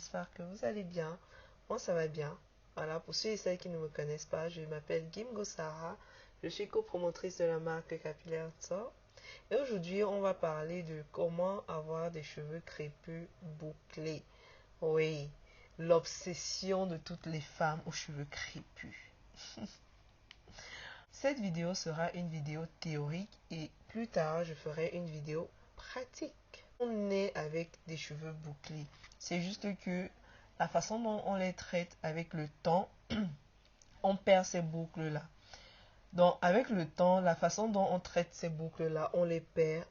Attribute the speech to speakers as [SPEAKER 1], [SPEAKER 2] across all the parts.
[SPEAKER 1] j'espère que vous allez bien. Moi, ça va bien. Voilà, pour ceux et celles qui ne me connaissent pas, je m'appelle Gimgo Sarah. Je suis copromotrice de la marque Capillaire Tsor. Et aujourd'hui, on va parler de comment avoir des cheveux crépus bouclés. Oui, l'obsession de toutes les femmes aux cheveux crépus. Cette vidéo sera une vidéo théorique et plus tard, je ferai une vidéo pratique. On est avec des cheveux bouclés. C'est juste que la façon dont on les traite avec le temps, on perd ces boucles-là. Donc, avec le temps, la façon dont on traite ces boucles-là, on les perd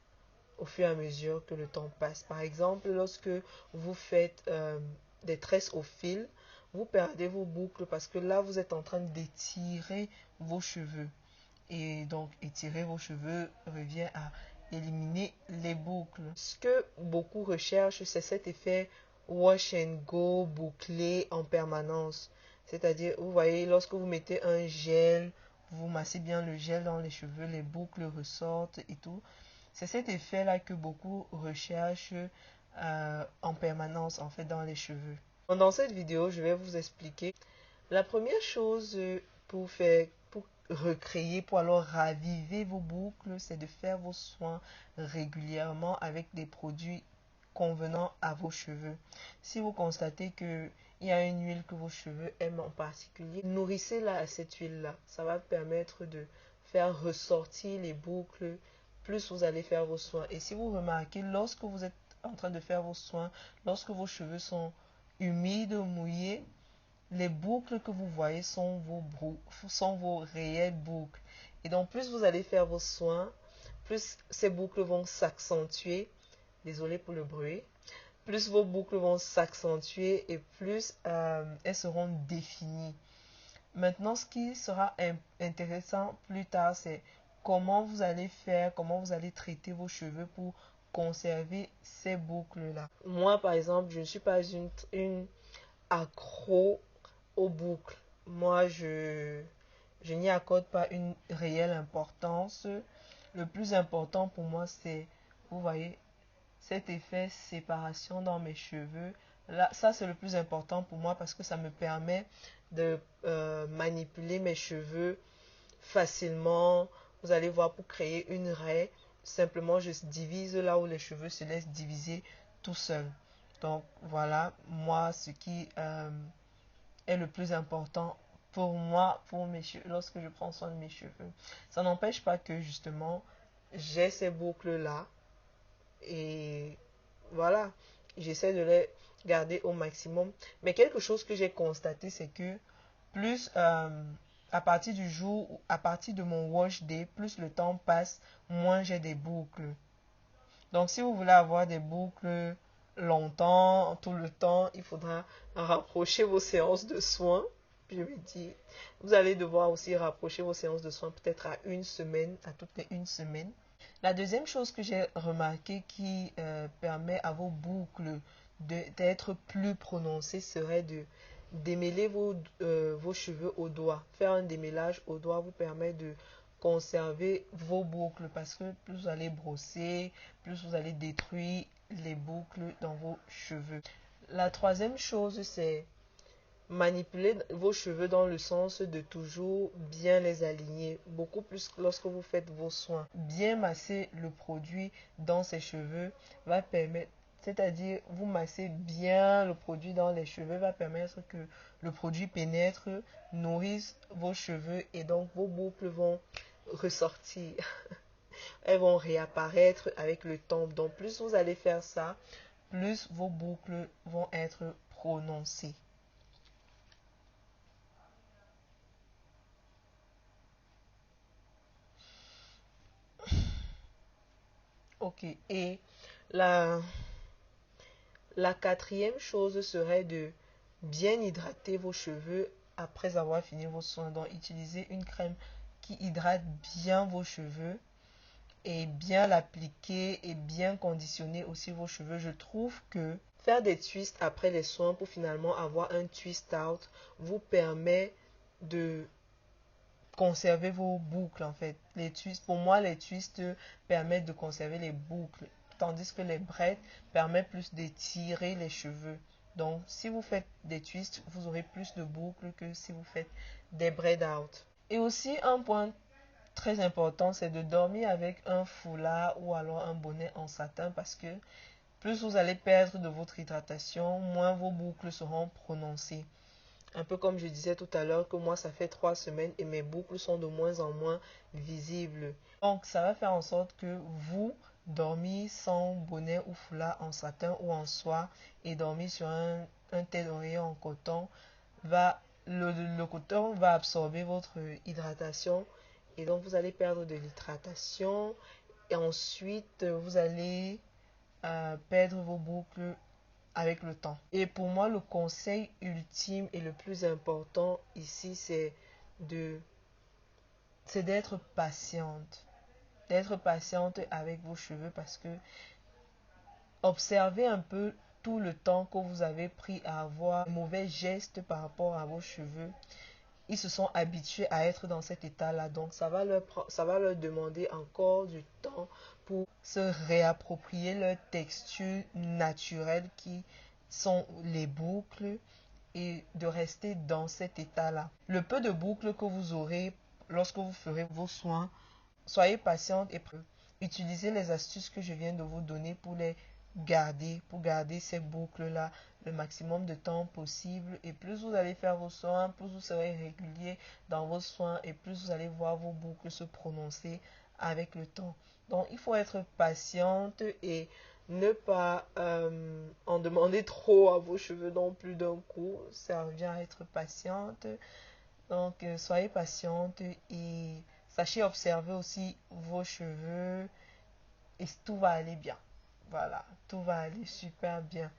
[SPEAKER 1] au fur et à mesure que le temps passe. Par exemple, lorsque vous faites des tresses au fil, vous perdez vos boucles parce que là, vous êtes en train d'étirer vos cheveux. Et donc, étirer vos cheveux revient à éliminer les boucles. Ce que beaucoup recherchent, c'est cet effet wash and go bouclé en permanence. C'est-à-dire, vous voyez, lorsque vous mettez un gel, vous massez bien le gel dans les cheveux, les boucles ressortent et tout. C'est cet effet-là que beaucoup recherchent en permanence, en fait, dans les cheveux. Dans cette vidéo, je vais vous expliquer la première chose pour recréer, pour alors raviver vos boucles, c'est de faire vos soins régulièrement avec des produits convenant à vos cheveux. Si vous constatez qu'il y a une huile que vos cheveux aiment en particulier, nourrissez-la à cette huile-là. Ça va permettre de faire ressortir les boucles plus vous allez faire vos soins. Et si vous remarquez, lorsque vous êtes en train de faire vos soins, lorsque vos cheveux sont humides, mouillés, les boucles que vous voyez sont vos réelles boucles. Et donc, plus vous allez faire vos soins, plus ces boucles vont s'accentuer. Désolé pour le bruit. Plus vos boucles vont s'accentuer et plus elles seront définies. Maintenant, ce qui sera intéressant plus tard, c'est comment vous allez faire, comment vous allez traiter vos cheveux pour conserver ces boucles-là. Moi, par exemple, je ne suis pas une accro aux boucles. Moi, je n'y accorde pas une réelle importance. Le plus important pour moi, c'est, vous voyez, cet effet séparation dans mes cheveux. Là, ça, c'est le plus important pour moi parce que ça me permet de manipuler mes cheveux facilement. Vous allez voir, pour créer une raie, simplement, je divise là où les cheveux se laissent diviser tout seul. Donc, voilà, moi, ce qui est le plus important pour moi, pour mes cheveux, lorsque je prends soin de mes cheveux. Ça n'empêche pas que, justement, j'ai ces boucles-là et voilà, j'essaie de les garder au maximum. Mais quelque chose que j'ai constaté, c'est que plus à partir du jour, à partir de mon wash day, plus le temps passe, moins j'ai des boucles. Donc si vous voulez avoir des boucles longtemps, tout le temps, il faudra rapprocher vos séances de soins. Je me dis, vous allez devoir aussi rapprocher vos séances de soins peut-être à une semaine, à toutes les une semaine. La deuxième chose que j'ai remarqué qui permet à vos boucles d'être plus prononcées serait de démêler vos cheveux au doigt. Faire un démêlage au doigt vous permet de conserver vos boucles parce que plus vous allez brosser, plus vous allez détruire les boucles dans vos cheveux. La troisième chose, c'est manipuler vos cheveux dans le sens de toujours bien les aligner, beaucoup plus lorsque vous faites vos soins. Bien masser le produit dans ses cheveux va permettre, c'est-à-dire vous massez bien le produit dans les cheveux, va permettre que le produit pénètre, nourrisse vos cheveux et donc vos boucles vont ressortir. Elles vont réapparaître avec le temps. Donc plus vous allez faire ça, plus vos boucles vont être prononcées. Ok, et la quatrième chose serait de bien hydrater vos cheveux après avoir fini vos soins. Donc, utilisez une crème qui hydrate bien vos cheveux et bien l'appliquer et bien conditionner aussi vos cheveux. Je trouve que faire des twists après les soins pour finalement avoir un twist out vous permet de conserver vos boucles en fait. Les twists, pour moi, les twists permettent de conserver les boucles, tandis que les braids permettent plus d'étirer les cheveux. Donc si vous faites des twists, vous aurez plus de boucles que si vous faites des braid out. Et aussi un point très important, c'est de dormir avec un foulard ou alors un bonnet en satin, parce que plus vous allez perdre de votre hydratation, moins vos boucles seront prononcées. Un peu comme je disais tout à l'heure que moi ça fait 3 semaines et mes boucles sont de moins en moins visibles. Donc ça va faire en sorte que vous dormir sans bonnet ou foulard en satin ou en soie et dormir sur un tête d'oreiller en coton, le coton va absorber votre hydratation et donc vous allez perdre de l'hydratation et ensuite vous allez perdre vos boucles avec le temps. Et pour moi, le conseil ultime et le plus important ici, c'est d'être patiente. D'être patiente avec vos cheveux, parce que observez un peu tout le temps que vous avez pris à avoir de mauvais gestes par rapport à vos cheveux. Ils se sont habitués à être dans cet état-là, donc ça va leur demander encore du temps pour se réapproprier leur texture naturelle qui sont les boucles et de rester dans cet état-là. Le peu de boucles que vous aurez lorsque vous ferez vos soins, soyez patiente et utilisez les astuces que je viens de vous donner pour garder ces boucles-là le maximum de temps possible. Et plus vous allez faire vos soins, plus vous serez régulier dans vos soins et plus vous allez voir vos boucles se prononcer avec le temps. Donc il faut être patiente et ne pas en demander trop à vos cheveux non plus d'un coup. Ça revient à être patiente. Donc soyez patiente et sachez observer aussi vos cheveux et tout va aller bien. Voilà, tout va aller super bien.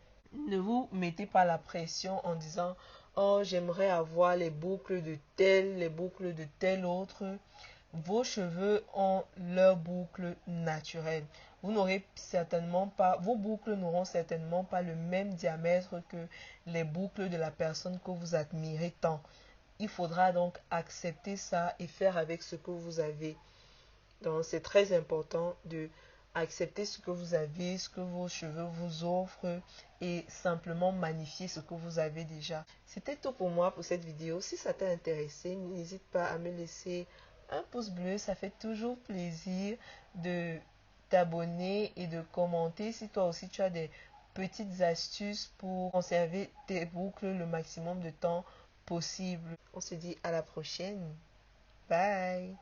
[SPEAKER 1] Ne vous mettez pas la pression en disant oh, j'aimerais avoir les boucles de tel, les boucles de tel autre. Vos cheveux ont leurs boucles naturelles. Vous n'aurez certainement pas, vos boucles n'auront certainement pas le même diamètre que les boucles de la personne que vous admirez tant. Il faudra donc accepter ça et faire avec ce que vous avez. Donc c'est très important de accepter ce que vous avez, ce que vos cheveux vous offrent et simplement magnifier ce que vous avez déjà. C'était tout pour moi pour cette vidéo. Si ça t'a intéressé, n'hésite pas à me laisser un pouce bleu. Ça fait toujours plaisir de t'abonner et de commenter si toi aussi tu as des petites astuces pour conserver tes boucles le maximum de temps possible. On se dit à la prochaine. Bye.